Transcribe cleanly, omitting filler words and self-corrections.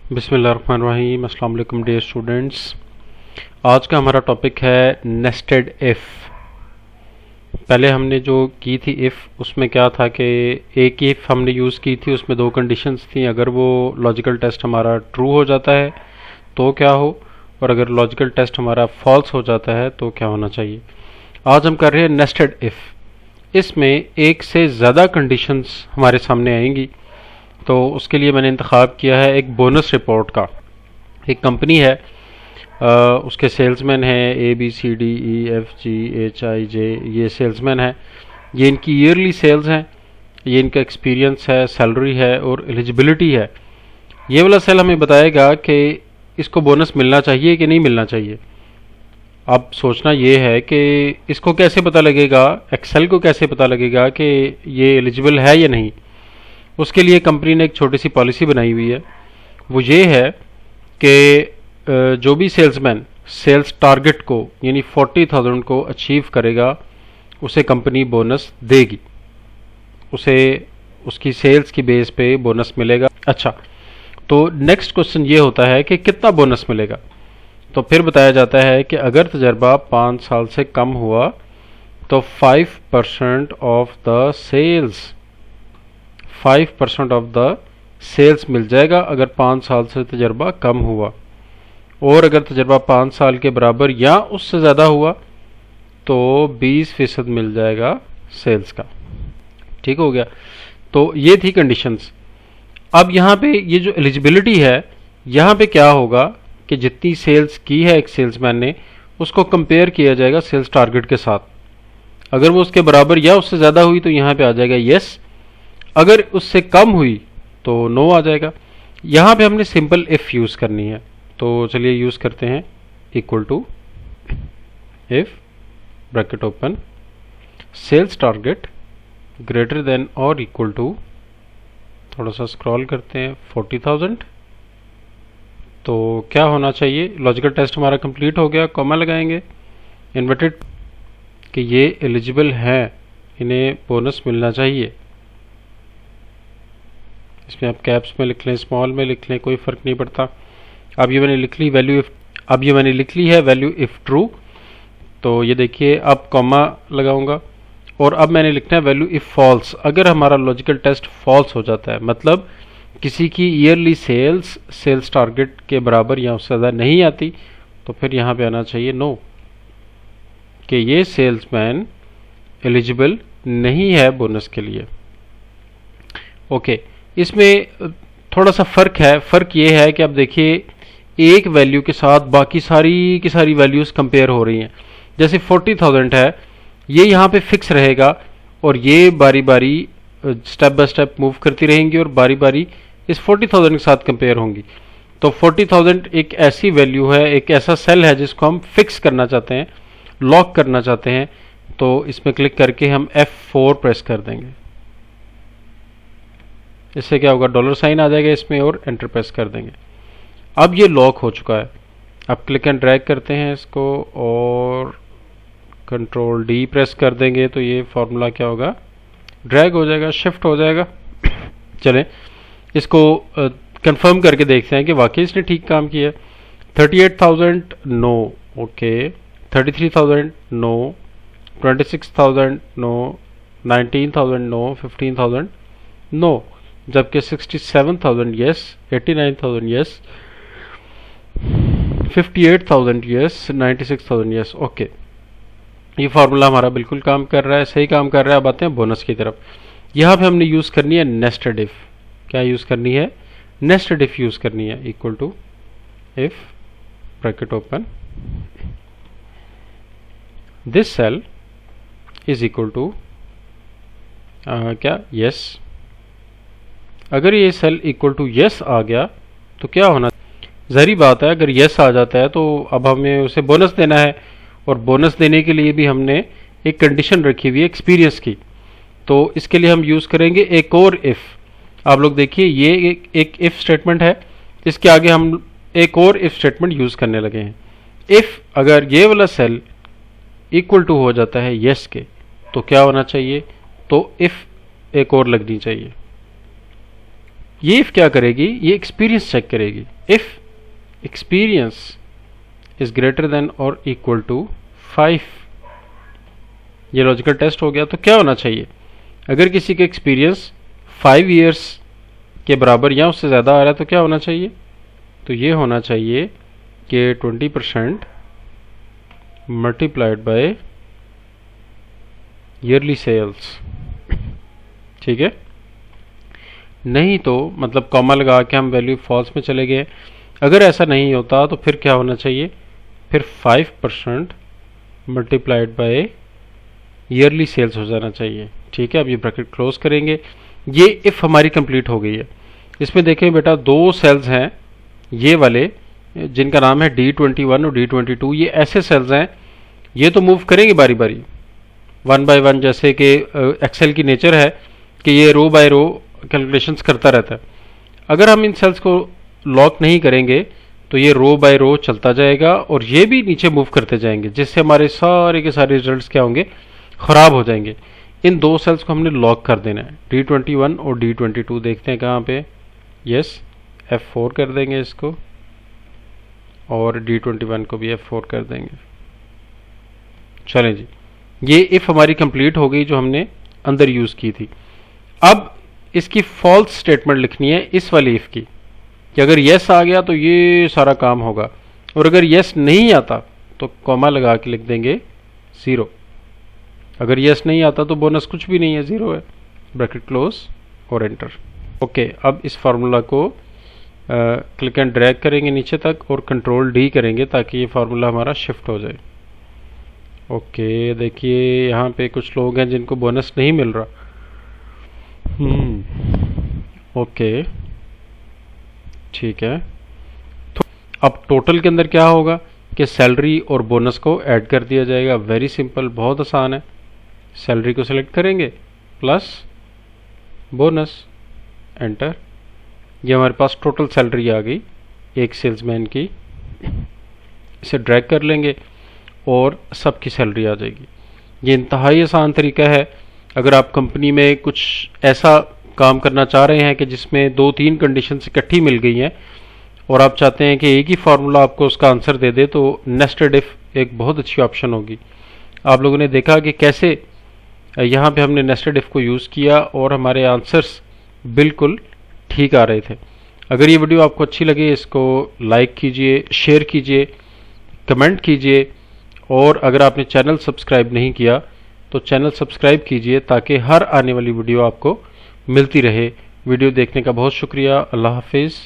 बिस्मिल्लाहिर्रहमानिर्रहीम। अस्सलाम वालेकुम डियर स्टूडेंट्स। आज का हमारा टॉपिक है नेस्टेड इफ़। पहले हमने जो की थी इफ़, उसमें क्या था कि एक इफ़ हमने यूज़ की थी, उसमें दो कंडीशंस थी। अगर वो लॉजिकल टेस्ट हमारा ट्रू हो जाता है तो क्या हो, और अगर लॉजिकल टेस्ट हमारा फॉल्स हो जाता है तो क्या होना चाहिए। आज हम कर रहे हैं नेस्टेड इफ़। इसमें एक से ज़्यादा कंडीशंस हमारे सामने आएंगी, तो उसके लिए मैंने इंतखाब किया है एक बोनस रिपोर्ट का। एक कंपनी है, उसके सेल्समैन हैं ABCDEFGHIJ, ये सेल्समैन है। ये इनकी ईयरली सेल्स हैं, ये इनका एक्सपीरियंस है, सैलरी है और एलिजिबिलिटी है। ये वाला सेल हमें बताएगा कि इसको बोनस मिलना चाहिए कि नहीं मिलना चाहिए। अब सोचना ये है कि इसको कैसे पता लगेगा, एक्सेल को कैसे पता लगेगा कि ये एलिजिबल है या नहीं। उसके लिए कंपनी ने एक छोटी सी पॉलिसी बनाई हुई है। वो ये है कि जो भी सेल्समैन सेल्स टारगेट को यानी 40,000 को अचीव करेगा, उसे कंपनी बोनस देगी, उसे उसकी सेल्स की बेस पे बोनस मिलेगा। अच्छा, तो नेक्स्ट क्वेश्चन ये होता है कि कितना बोनस मिलेगा। तो फिर बताया जाता है कि अगर तजर्बा 5 साल से कम हुआ तो 5% of the sales, 5% of the sales मिल जाएगा अगर 5 साल से तजर्बा कम हुआ। और अगर तजर्बा 5 साल के बराबर या उससे ज़्यादा हुआ तो 20% मिल जाएगा सेल्स का। ठीक हो गया। तो ये थी कंडीशंस। अब यहाँ पे ये जो एलिजिबिलिटी है, यहाँ पे क्या होगा कि जितनी सेल्स की है एक सेल्समैन ने, उसको कंपेयर किया जाएगा सेल्स टारगेट के साथ। अगर वो उसके बराबर या उससे ज़्यादा हुई तो यहाँ पे आ जाएगा यस, अगर उससे कम हुई तो नो आ जाएगा। यहाँ पे हमने सिंपल इफ़ यूज़ करनी है, तो चलिए यूज़ करते हैं। Equal to if bracket open sales target greater than और इक्वल टू, थोड़ा सा स्क्रॉल करते हैं, 40,000। तो क्या होना चाहिए, लॉजिकल टेस्ट हमारा कंप्लीट हो गया, कॉमा लगाएंगे, इन्वर्टेड, कि ये एलिजिबल हैं, इन्हें बोनस मिलना चाहिए। इसमें आप कैप्स में लिख लें, स्मॉल में लिख लें, कोई फ़र्क नहीं पड़ता। अब ये मैंने लिख ली वैल्यू इफ, अब ये मैंने लिख ली है वैल्यू इफ़ ट्रू। तो ये देखिए, अब कॉमा लगाऊंगा और अब मैंने लिखना है वैल्यू इफ़ फॉल्स। अगर हमारा लॉजिकल टेस्ट फॉल्स हो जाता है, मतलब किसी की ईयरली सेल्स सेल्स टारगेट के बराबर या उससे ज़्यादा नहीं आती, तो फिर यहाँ पे आना चाहिए नो, कि ये सेल्समैन एलिजिबल नहीं है बोनस के लिए। ओके, इसमें थोड़ा सा फ़र्क है। फ़र्क ये है कि अब देखिए, एक वैल्यू के साथ बाकी सारी की सारी वैल्यूज़ कंपेयर हो रही हैं। जैसे 40,000 है, ये यहाँ पे फिक्स रहेगा और ये बारी बारी स्टेप बाय स्टेप मूव करती रहेंगी और बारी बारी इस 40,000 के साथ कंपेयर होंगी। तो 40,000 एक ऐसी वैल्यू है, एक ऐसा सेल है जिसको हम फिक्स करना चाहते हैं, लॉक करना चाहते हैं। तो इसमें क्लिक करके हम F4 प्रेस कर देंगे। इससे क्या होगा, डॉलर साइन आ जाएगा इसमें और एंटर प्रेस कर देंगे। अब ये लॉक हो चुका है। अब क्लिक एंड ड्रैग करते हैं इसको और कंट्रोल D प्रेस कर देंगे, तो ये फार्मूला क्या होगा, ड्रैग हो जाएगा, शिफ्ट हो जाएगा। चलें इसको कंफर्म करके देखते हैं कि वाकई इसने ठीक काम किया। 38,000 no, okay, 33,000 no, 26,000 no, 19,000 no, 15,000 no, जबकि 67,000 yes, 89,000 yes, 58,000 yes, 96,000 yes. Okay, ये फार्मूला हमारा बिल्कुल काम कर रहा है, सही काम कर रहा है। अब आते हैं बोनस की तरफ। यहाँ पे हमने यूज़ करनी है नेस्टेड इफ़। क्या यूज़ करनी है, नेस्टेड इफ़ यूज़ करनी है। Equal to if bracket open this cell is equal to क्या, यस। अगर ये सेल इक्वल टू यस आ गया तो क्या होना, ज़ाहिर बात है अगर यस आ जाता है तो अब हमें उसे बोनस देना है, और बोनस देने के लिए भी हमने एक कंडीशन रखी हुई है एक्सपीरियंस की। तो इसके लिए हम यूज़ करेंगे एक और इफ़। आप लोग देखिए, ये एक इफ़ स्टेटमेंट है, इसके आगे हम एक और इफ़ स्टेटमेंट यूज़ करने लगे हैं। इफ़ अगर ये वाला सेल इक्वल टू हो जाता है यस के, तो क्या होना चाहिए, तो इफ़ एक और लगनी चाहिए। ये इफ क्या करेगी, ये एक्सपीरियंस चेक करेगी। If experience is greater than और इक्वल टू 5, ये लॉजिकल टेस्ट हो गया। तो क्या होना चाहिए, अगर किसी का एक्सपीरियंस 5 ईयर्स के बराबर या उससे ज़्यादा आ रहा है तो क्या होना चाहिए, तो ये होना चाहिए कि 20% मल्टीप्लाइड बाय ईयरली सेल्स। ठीक है, नहीं तो मतलब कॉमा लगा के हम वैल्यू फॉल्स में चले गए। अगर ऐसा नहीं होता तो फिर क्या होना चाहिए, फिर 5% मल्टीप्लाइड बाय ईयरली सेल्स हो जाना चाहिए। ठीक है, अब ये ब्रैकेट क्लोज करेंगे। ये इफ हमारी कंप्लीट हो गई है। इसमें देखें बेटा, दो सेल्स हैं ये वाले जिनका नाम है D21 और D22। ये ऐसे सेल्स हैं, ये तो मूव करेंगे बारी बारी 1 बाय 1, जैसे कि एक्सेल की नेचर है कि ये रो बाय रो कैलकुलेशंस करता रहता है। अगर हम इन सेल्स को लॉक नहीं करेंगे तो ये रो बाय रो चलता जाएगा और ये भी नीचे मूव करते जाएंगे, जिससे हमारे सारे के सारे रिजल्ट्स क्या होंगे, खराब हो जाएंगे। इन दो सेल्स को हमने लॉक कर देना है, D21 और D22। देखते हैं कहाँ पे, यस F4 कर देंगे इसको और D21 को भी F4 कर देंगे। चलें जी, ये इफ हमारी कंप्लीट हो गई जो हमने अंदर यूज की थी। अब इसकी फॉल्स स्टेटमेंट लिखनी है इस वाली इफ की, कि अगर यस आ गया तो ये सारा काम होगा, और अगर यस नहीं आता तो कॉमा लगा के लिख देंगे 0। अगर यस नहीं आता तो बोनस कुछ भी नहीं है, 0 है। ब्रैकेट क्लोज और एंटर। ओके, अब इस फार्मूला को क्लिक एंड ड्रैग करेंगे नीचे तक और कंट्रोल D करेंगे ताकि ये फार्मूला हमारा शिफ्ट हो जाए। ओके, देखिए यहाँ पे कुछ लोग हैं जिनको बोनस नहीं मिल रहा। ओके, ठीक है। तो अब टोटल के अंदर क्या होगा कि सैलरी और बोनस को ऐड कर दिया जाएगा। वेरी सिंपल, बहुत आसान है। सैलरी को सिलेक्ट करेंगे प्लस बोनस, एंटर। ये हमारे पास टोटल सैलरी आ गई एक सेल्समैन की। इसे ड्रैग कर लेंगे और सबकी सैलरी आ जाएगी। ये इंतहाई आसान तरीका है। अगर आप कंपनी में कुछ ऐसा काम करना चाह रहे हैं कि जिसमें 2-3 कंडीशंस इकट्ठी मिल गई हैं और आप चाहते हैं कि एक ही फार्मूला आपको उसका आंसर दे दे, तो नेस्टेड इफ एक बहुत अच्छी ऑप्शन होगी। आप लोगों ने देखा कि कैसे यहाँ पे हमने नेस्टेड इफ को यूज़ किया और हमारे आंसर्स बिल्कुल ठीक आ रहे थे। अगर ये वीडियो आपको अच्छी लगे, इसको लाइक कीजिए, शेयर कीजिए, कमेंट कीजिए, और अगर आपने चैनल सब्सक्राइब नहीं किया तो चैनल सब्सक्राइब कीजिए ताकि हर आने वाली वीडियो आपको मिलती रहे। वीडियो देखने का बहुत शुक्रिया। अल्लाह हाफिज़।